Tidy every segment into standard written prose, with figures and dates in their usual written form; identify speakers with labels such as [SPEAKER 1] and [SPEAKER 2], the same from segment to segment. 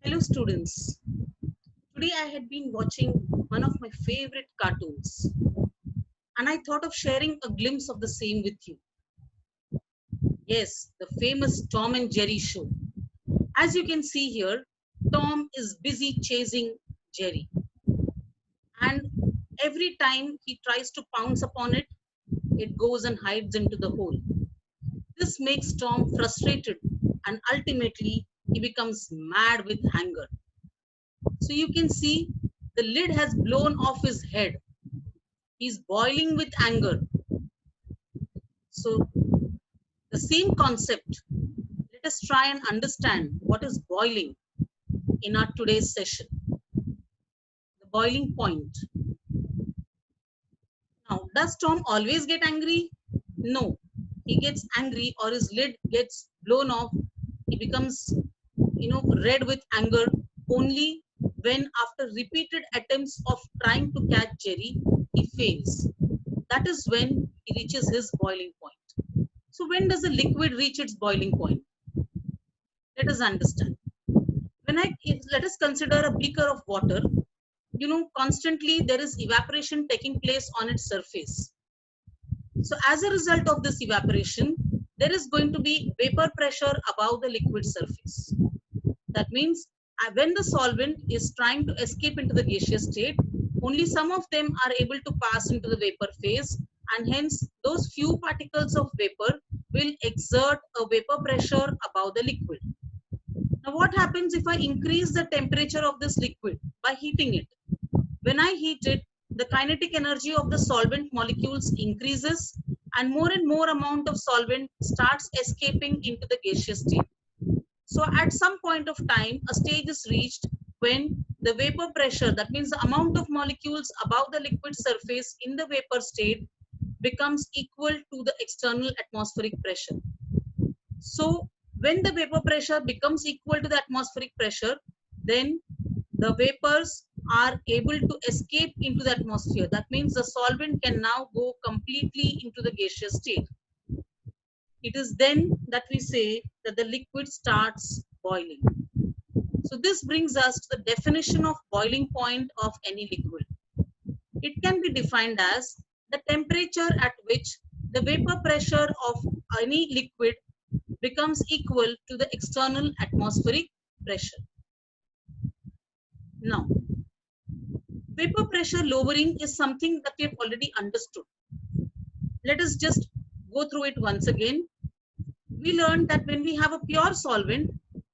[SPEAKER 1] Hello students. Today I had been watching one of my favorite cartoons and I thought of sharing a glimpse of the same with you. Yes, the famous Tom and Jerry show. As you can see here, Tom is busy chasing Jerry and every time he tries to pounce upon it, it goes and hides into the hole. This makes Tom frustrated and ultimately he becomes mad with anger. So you can see the lid has blown off his head. He's boiling with anger. So the same concept, let us try and understand what is boiling in our today's session. The boiling point. Now, does Tom always get angry? No. He gets angry or his lid gets blown off. He becomes, red with anger only when after repeated attempts of trying to catch Jerry, he fails. That is when he reaches his boiling point. So when does a liquid reach its boiling point? Let us understand. Let us consider a beaker of water. Constantly there is evaporation taking place on its surface. So as a result of this evaporation, there is going to be vapor pressure above the liquid surface. That means when the solvent is trying to escape into the gaseous state, only some of them are able to pass into the vapor phase, and hence those few particles of vapor will exert a vapor pressure above the liquid. Now what happens if I increase the temperature of this liquid by heating it? When I heat it, the kinetic energy of the solvent molecules increases and more amount of solvent starts escaping into the gaseous state. So at some point of time, a stage is reached when the vapor pressure, that means the amount of molecules above the liquid surface in the vapor state, becomes equal to the external atmospheric pressure. So when the vapor pressure becomes equal to the atmospheric pressure, then the vapors are able to escape into the atmosphere. That means the solvent can now go completely into the gaseous state. It is then that we say that the liquid starts boiling. So this brings us to the definition of boiling point of any liquid. It can be defined as the temperature at which the vapor pressure of any liquid becomes equal to the external atmospheric pressure. Now, vapor pressure lowering is something that we have already understood. Let us just go through it once again. We learned that when we have a pure solvent,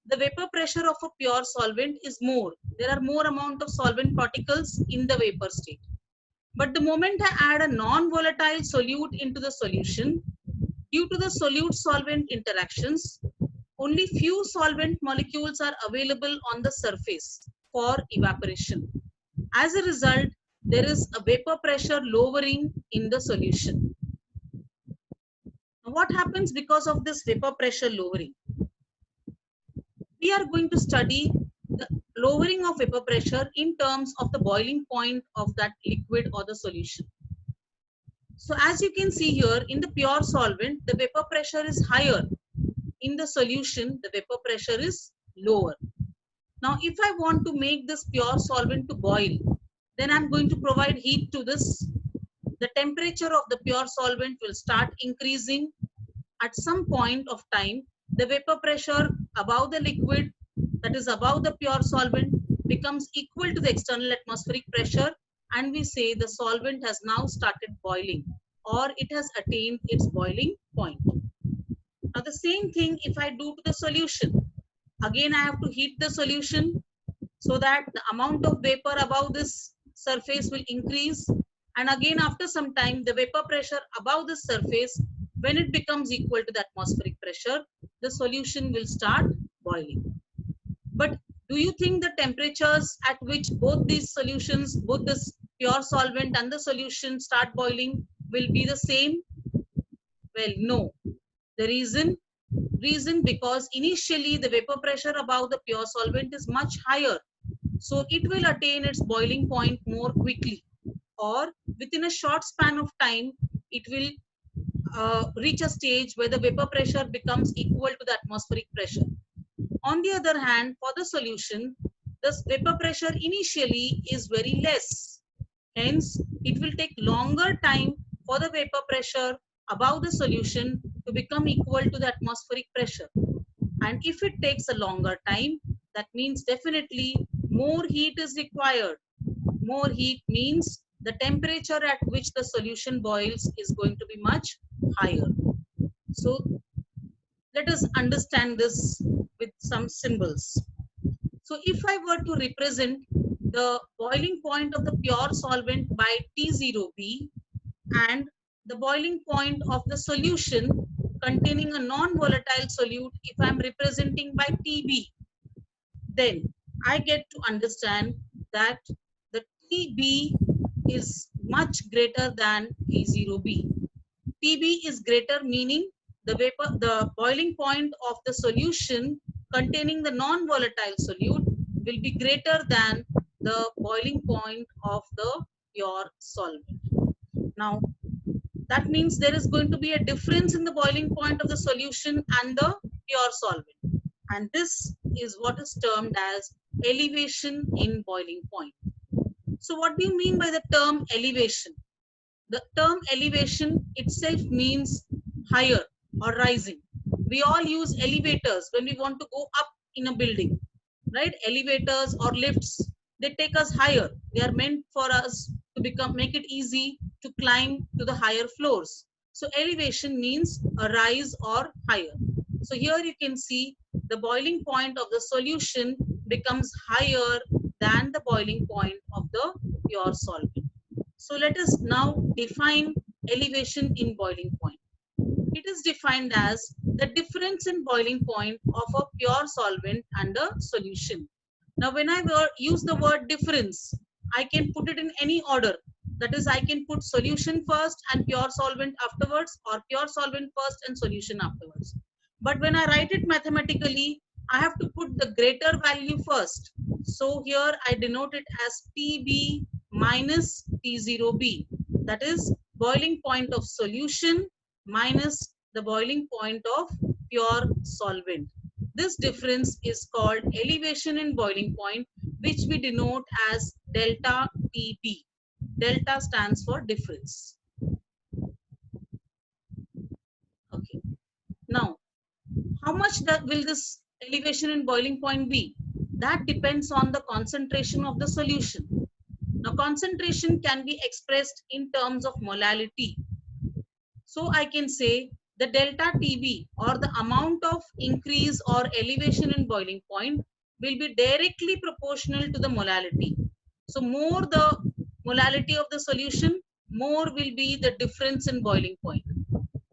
[SPEAKER 1] the vapor pressure of a pure solvent is more. There are more amount of solvent particles in the vapor state. But the moment I add a non-volatile solute into the solution, due to the solute-solvent interactions, only few solvent molecules are available on the surface for evaporation. As a result, there is a vapor pressure lowering in the solution. Now, what happens because of this vapor pressure lowering? We are going to study the lowering of vapor pressure in terms of the boiling point of that liquid or the solution. So as you can see here, in the pure solvent, the vapor pressure is higher. In the solution, the vapor pressure is lower. Now, if I want to make this pure solvent to boil, then I'm going to provide heat to this. The temperature of the pure solvent will start increasing. At some point of time, the vapor pressure above the liquid, that is above the pure solvent, becomes equal to the external atmospheric pressure, and we say the solvent has now started boiling, or it has attained its boiling point. Now the same thing if I do to the solution. Again, I have to heat the solution so that the amount of vapor above this surface will increase, and again after some time the vapor pressure above the surface, when it becomes equal to the atmospheric pressure, the solution will start boiling. But do you think the temperatures at which both these solutions, both this pure solvent and the solution start boiling will be the same? Well, no. The reason because initially the vapor pressure above the pure solvent is much higher, so it will attain its boiling point more quickly, or within a short span of time it will reach a stage where the vapor pressure becomes equal to the atmospheric pressure. On the other hand, for the solution, the vapor pressure initially is very less. Hence, it will take longer time for the vapor pressure above the solution to become equal to the atmospheric pressure. And if it takes a longer time, that means definitely more heat is required. More heat means the temperature at which the solution boils is going to be much higher. So let us understand this with some symbols. So if I were to represent the boiling point of the pure solvent by T0B and the boiling point of the solution containing a non-volatile solute, if I am representing by TB, then I get to understand that the TB is much greater than T0B. TB is greater, meaning the boiling point of the solution containing the non-volatile solute will be greater than the boiling point of the pure solvent. Now, that means there is going to be a difference in the boiling point of the solution and the pure solvent. And this is what is termed as elevation in boiling point. So what do you mean by the term elevation? The term elevation itself means higher or rising. We all use elevators when we want to go up in a building, right? Elevators or lifts, they take us higher. They are meant for us to make it easy to climb to the higher floors. So elevation means a rise or higher. So here you can see the boiling point of the solution becomes higher than the boiling point of the pure solvent. So let us now define elevation in boiling point. It is defined as the difference in boiling point of a pure solvent and a solution. Now when I use the word difference, I can put it in any order. That is, I can put solution first and pure solvent afterwards, or pure solvent first and solution afterwards. But when I write it mathematically, I have to put the greater value first. So here I denote it as TB minus T0B. That is boiling point of solution minus the boiling point of pure solvent. This difference is called elevation in boiling point, which we denote as delta TB. Delta stands for difference. Okay. Now, how much will this elevation in boiling point be? That depends on the concentration of the solution. Now, concentration can be expressed in terms of molality. So I can say the delta TB, or the amount of increase or elevation in boiling point, will be directly proportional to the molality. So more the molality of the solution, more will be the difference in boiling point.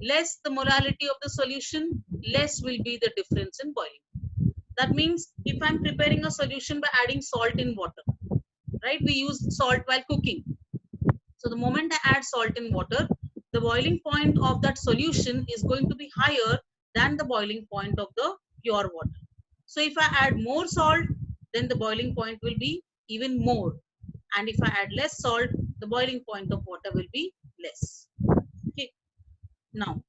[SPEAKER 1] Less the molality of the solution, less will be the difference in boiling. That means if I'm preparing a solution by adding salt in water, right? We use salt while cooking. So the moment I add salt in water, the boiling point of that solution is going to be higher than the boiling point of the pure water. So if I add more salt, then the boiling point will be even more. And if I add less salt, the boiling point of water will be less. Okay. Now,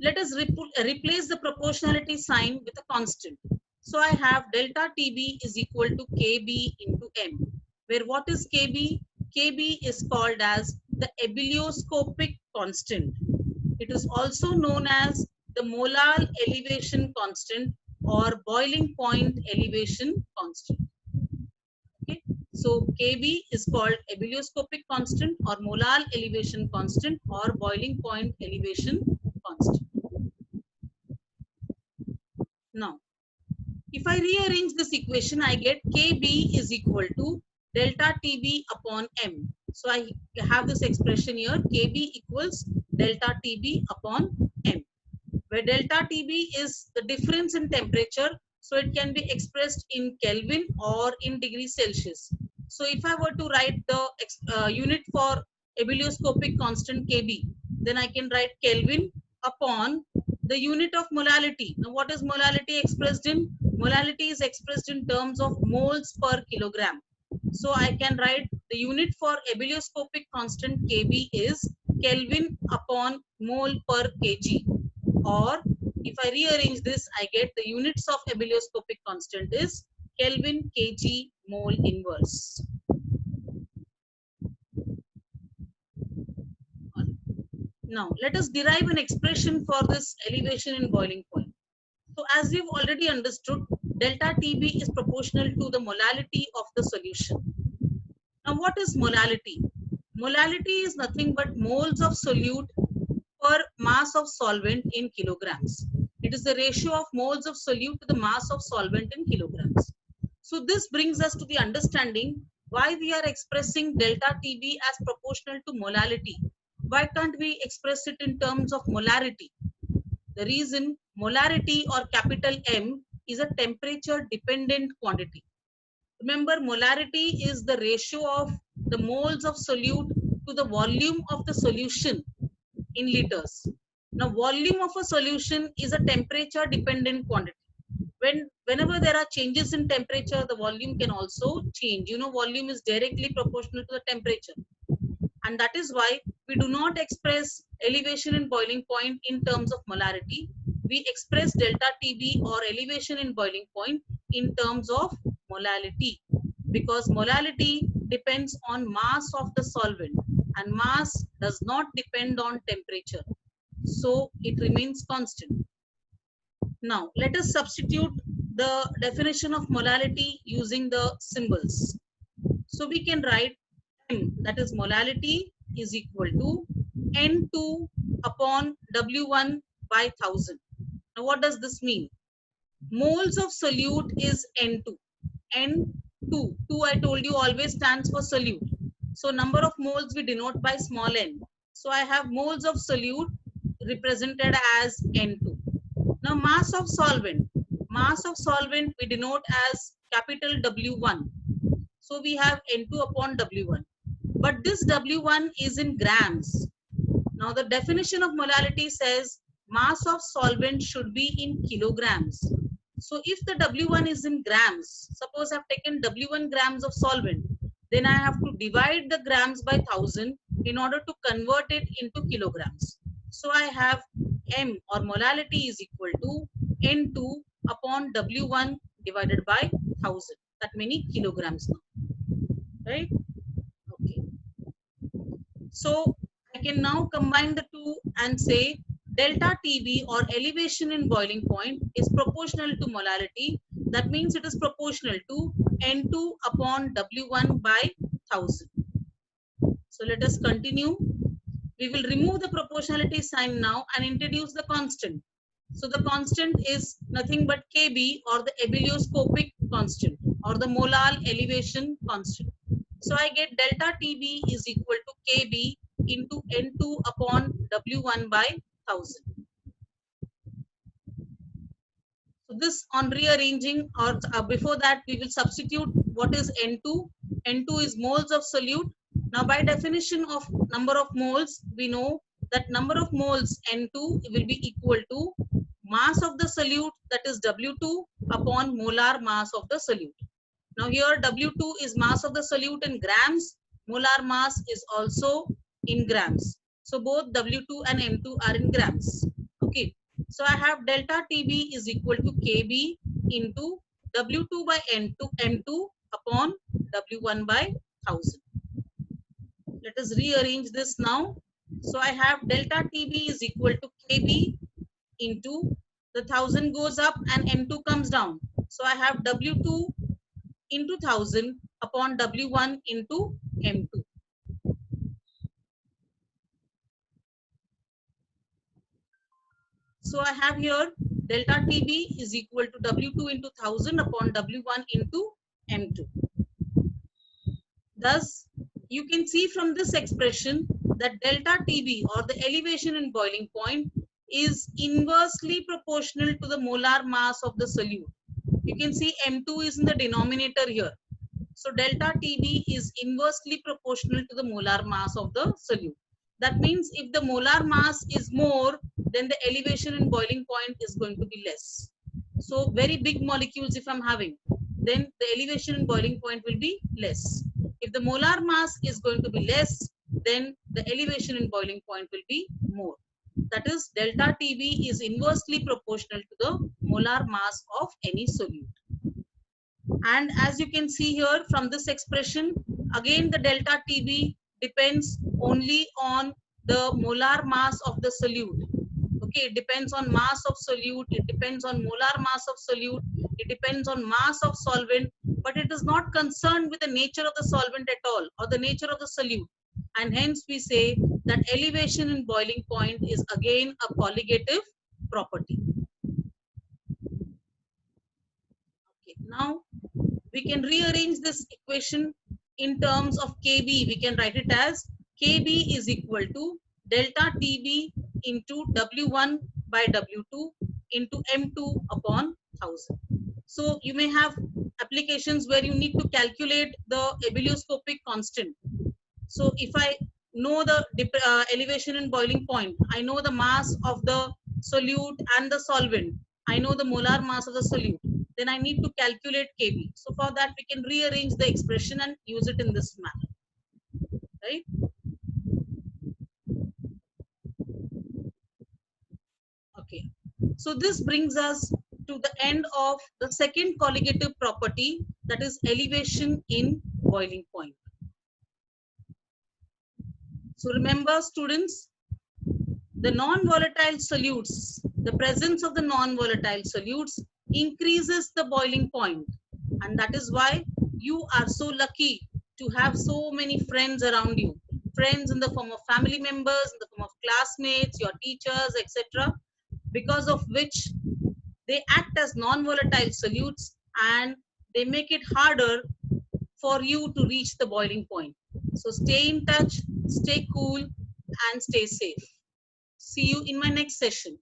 [SPEAKER 1] let us replace the proportionality sign with a constant. So I have delta TB is equal to KB into M, where what is KB? KB is called as the ebullioscopic constant. It is also known as the molar elevation constant or boiling point elevation constant. Okay. So KB is called ebullioscopic constant or molar elevation constant or boiling point elevation constant. Now, if I rearrange this equation, I get KB is equal to delta TB upon M. So I have this expression here, KB equals delta TB upon M, where delta TB is the difference in temperature. So it can be expressed in Kelvin or in degrees Celsius. So if I were to write the unit for ebullioscopic constant KB, then I can write Kelvin upon the unit of molality. Now what is molality expressed in? Molality is expressed in terms of moles per kilogram. So I can write the unit for ebullioscopic constant KB is Kelvin upon mole per kg, or If I rearrange this, I get the units of abelioscopic constant is Kelvin kg mole inverse. Now, let us derive an expression for this elevation in boiling point. So, as we've already understood, delta TB is proportional to the molality of the solution. Now, what is molality? Molality is nothing but moles of solute per mass of solvent in kilograms. It is the ratio of moles of solute to the mass of solvent in kilograms. So this brings us to the understanding why we are expressing delta TB as proportional to molality. Why can't we express it in terms of molarity? The reason, molarity or capital M is a temperature dependent quantity. Remember, molarity is the ratio of the moles of solute to the volume of the solution in liters. Now, volume of a solution is a temperature dependent quantity. Whenever there are changes in temperature, the volume can also change. You know, volume is directly proportional to the temperature. And that is why we do not express elevation in boiling point in terms of molarity. We express delta TB or elevation in boiling point in terms of molality, because molality depends on mass of the solvent and mass does not depend on temperature. So it remains constant. Now let us substitute the definition of molality using the symbols. So we can write M, that is molality, is equal to N2 upon W1 by 1000. Now what does this mean? Moles of solute is N2. N2, 2 I told you always stands for solute. So number of moles we denote by small n. So I have moles of solute represented as N2. Now mass of solvent we denote as capital W1. So we have N2 upon W1. But this W1 is in grams. Now the definition of molality says mass of solvent should be in kilograms. So if the W1 is in grams, suppose I've taken W1 grams of solvent, then I have to divide the grams by 1000 in order to convert it into kilograms. So I have M or molality is equal to N2 upon W1 divided by 1000. That many kilograms now, right? Okay. So I can now combine the two and say delta TB or elevation in boiling point is proportional to molality. That means it is proportional to N2 upon W1 by 1000. So let us continue. We will remove the proportionality sign now and introduce the constant. So the constant is nothing but Kb or the abelioscopic constant or the molar elevation constant. So I get delta TB is equal to Kb into N2 upon W1 by 1000. So this on rearranging or before that we will substitute what is N2. N2 is moles of solute. Now by definition of number of moles, we know that number of moles N2 will be equal to mass of the solute, that is W2 upon molar mass of the solute. Now here W2 is mass of the solute in grams, molar mass is also in grams. So both W2 and N2 are in grams. Okay. So I have delta TB is equal to Kb into W2 by M2 upon W1 by 1000. Let us rearrange this now. So I have delta TB is equal to Kb into the 1000 goes up and M2 comes down. So I have W2 into 1000 upon W1 into M2. So I have here delta TB is equal to W2 into 1000 upon W1 into M2. Thus, you can see from this expression that delta TB or the elevation in boiling point is inversely proportional to the molar mass of the solute. You can see M2 is in the denominator here. So delta TB is inversely proportional to the molar mass of the solute. That means if the molar mass is more, then the elevation in boiling point is going to be less. So very big molecules if I'm having, then the elevation in boiling point will be less. If the molar mass is going to be less, then the elevation in boiling point will be more. That is, delta TB is inversely proportional to the molar mass of any solute. And as you can see here from this expression, again the delta TB depends only on the molar mass of the solute. Okay, it depends on mass of solute, it depends on molar mass of solute, it depends on mass of solvent, but it is not concerned with the nature of the solvent at all or the nature of the solute. And hence we say that elevation in boiling point is again a colligative property. Okay, now we can rearrange this equation in terms of Kb. We can write it as Kb is equal to delta Tb into W1 by W2 into M2 upon 1000. So you may have applications where you need to calculate the ebullioscopic constant. So if I know the elevation in boiling point, I know the mass of the solute and the solvent, I know the molar mass of the solute, then I need to calculate Kb. So for that, we can rearrange the expression and use it in this manner, right? Okay. So this brings us to the end of the second colligative property, that is elevation in boiling point. So remember, students, the non-volatile solutes, the presence of the non-volatile solutes increases the boiling point. And that is why you are so lucky to have so many friends around you. Friends in the form of family members, in the form of classmates, your teachers, etc. Because of which they act as non-volatile solutes and they make it harder for you to reach the boiling point. So stay in touch, stay cool, and stay safe. See you in my next session.